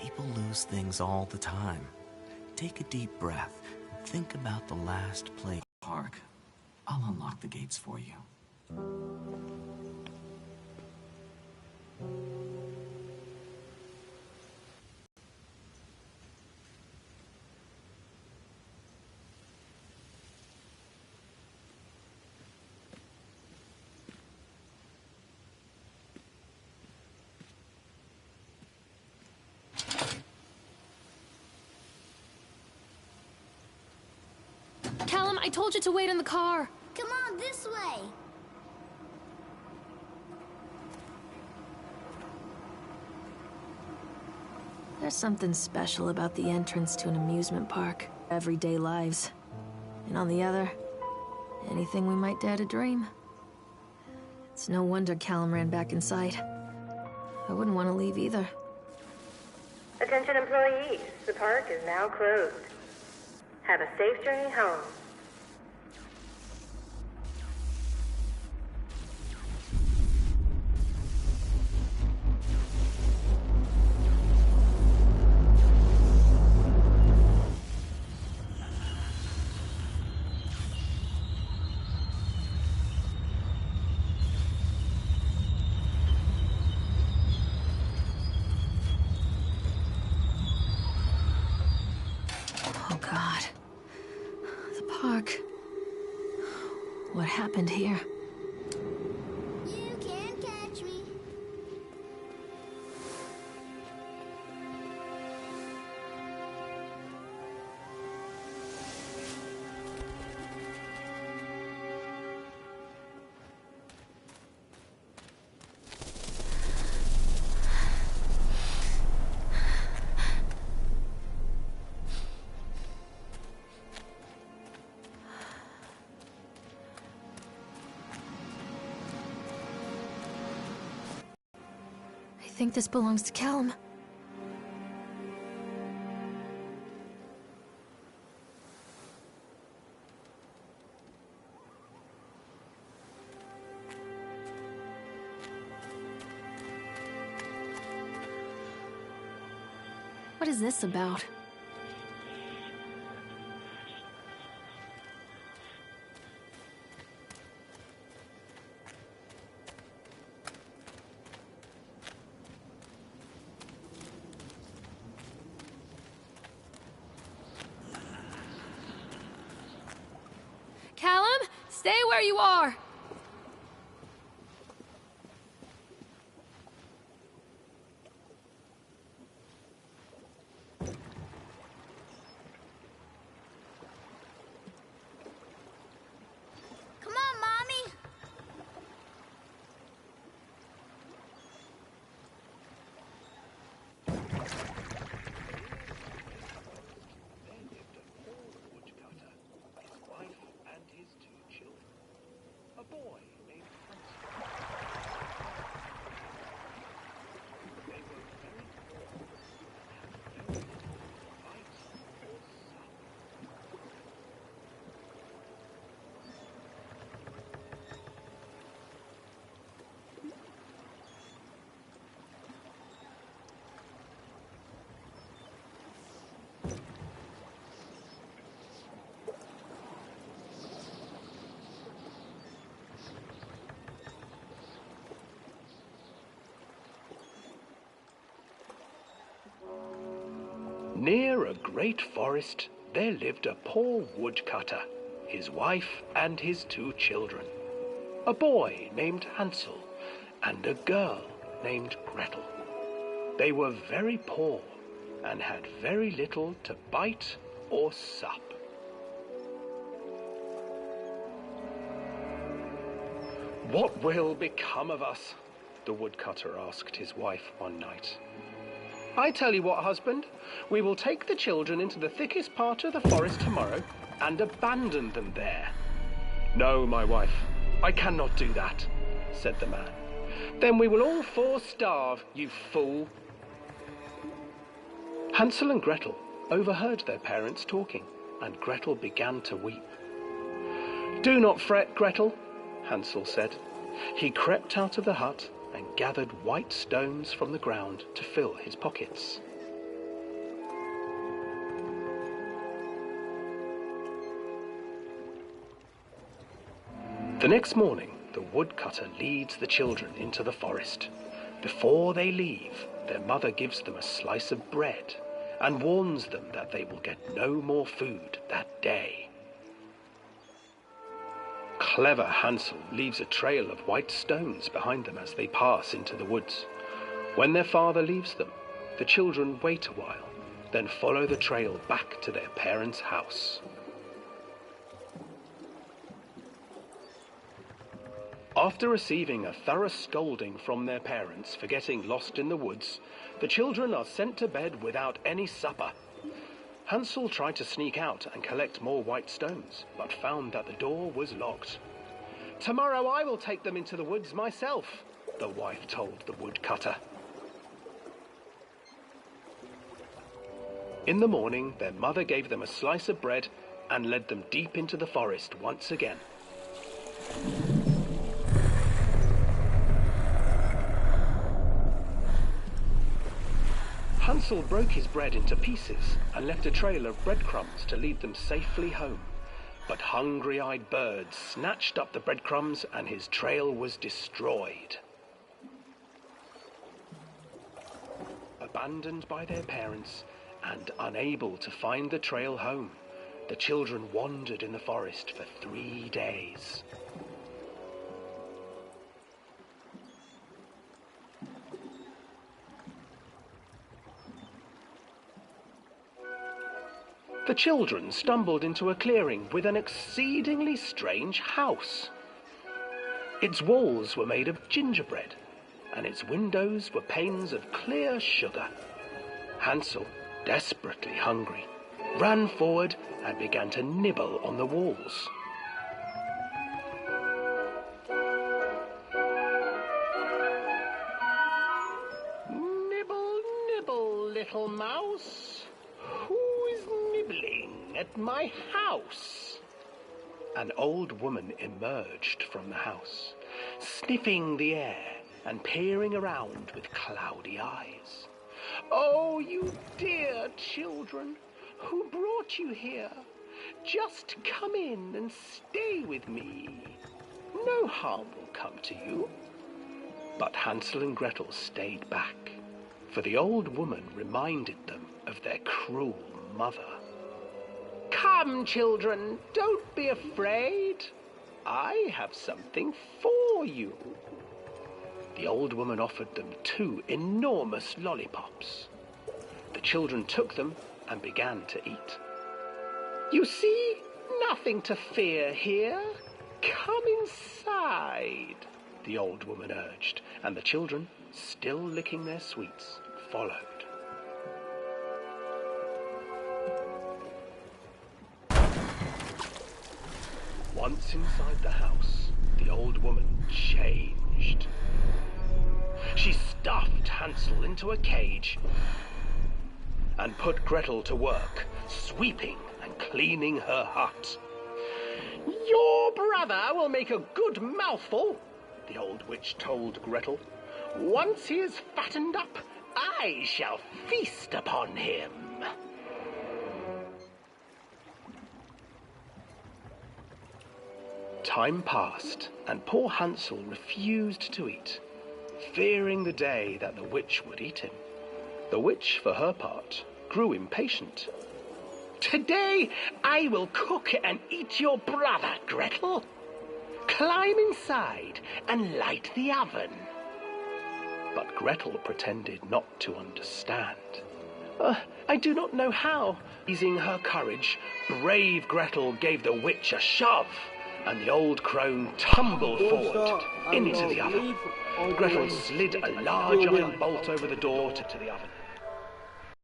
People lose things all the time. Take a deep breath and think about the last place. Park. I'll unlock the gates for you. Callum, I told you to wait in the car. Come on, this way. There's something special about the entrance to an amusement park. Everyday lives. And on the other, anything we might dare to dream. It's no wonder Callum ran back inside. I wouldn't want to leave either. Attention employees, the park is now closed. Have a safe journey home. Oh God. The park. What happened here? You can't catch me. I think this belongs to Callum. What is this about? Callum, stay where you are. Come on, Mommy. Woodcutter, his wife and his 2 children. A boy named Hansel. They were very poor and had very little to bite or suck. Near a great forest, there lived a poor woodcutter, his wife and his 2 children. A boy named Hansel and a girl named Gretel. They were very poor and had very little to bite or sup. "What will become of us?" the woodcutter asked his wife one night. "I tell you what, husband, we will take the children into the thickest part of the forest tomorrow and abandon them there." "No, my wife, I cannot do that," said the man. "Then we will all 4 starve, you fool." Hansel and Gretel overheard their parents talking, and Gretel began to weep. "Do not fret, Gretel," Hansel said. He crept out of the hut and gathered white stones from the ground to fill his pockets. The next morning, the woodcutter leads the children into the forest. Before they leave, their mother gives them a slice of bread and warns them that they will get no more food that day. Clever Hansel leaves a trail of white stones behind them as they pass into the woods. When their father leaves them, the children wait a while, then follow the trail back to their parents' house. After receiving a thorough scolding from their parents for getting lost in the woods, the children are sent to bed without any supper. Hansel tried to sneak out and collect more white stones, but found that the door was locked. "Tomorrow I will take them into the woods myself," the wife told the woodcutter. In the morning, their mother gave them a slice of bread and led them deep into the forest once again. Hansel broke his bread into pieces and left a trail of breadcrumbs to lead them safely home. But hungry-eyed birds snatched up the breadcrumbs and his trail was destroyed. Abandoned by their parents and unable to find the trail home, the children wandered in the forest for 3 days. The children stumbled into a clearing with an exceedingly strange house. Its walls were made of gingerbread, and its windows were panes of clear sugar. Hansel, desperately hungry, ran forward and began to nibble on the walls. "Nibble, nibble, little mouse. Who is nibbling at my house?" An old woman emerged from the house, sniffing the air and peering around with cloudy eyes. "Oh, you dear children, who brought you here? Just come in and stay with me. No harm will come to you." But Hansel and Gretel stayed back, for the old woman reminded them of their cruel mother. "Come, children, don't be afraid. I have something for you." The old woman offered them 2 enormous lollipops. The children took them and began to eat. "You see, nothing to fear here. Come inside," the old woman urged, and the children, still licking their sweets, followed. Once inside the house, the old woman changed. She stuffed Hansel into a cage and put Gretel to work, sweeping and cleaning her hut. "Your brother will make a good mouthful," the old witch told Gretel. "Once he is fattened up, I shall feast upon him." Time passed, and poor Hansel refused to eat, fearing the day that the witch would eat him. The witch, for her part, grew impatient. "Today I will cook and eat your brother, Gretel. Climb inside and light the oven." But Gretel pretended not to understand. I do not know how." Seizing her courage, brave Gretel gave the witch a shove, and the old crone tumbled forward into the oven. Gretel slid a large iron bolt over the door to the oven.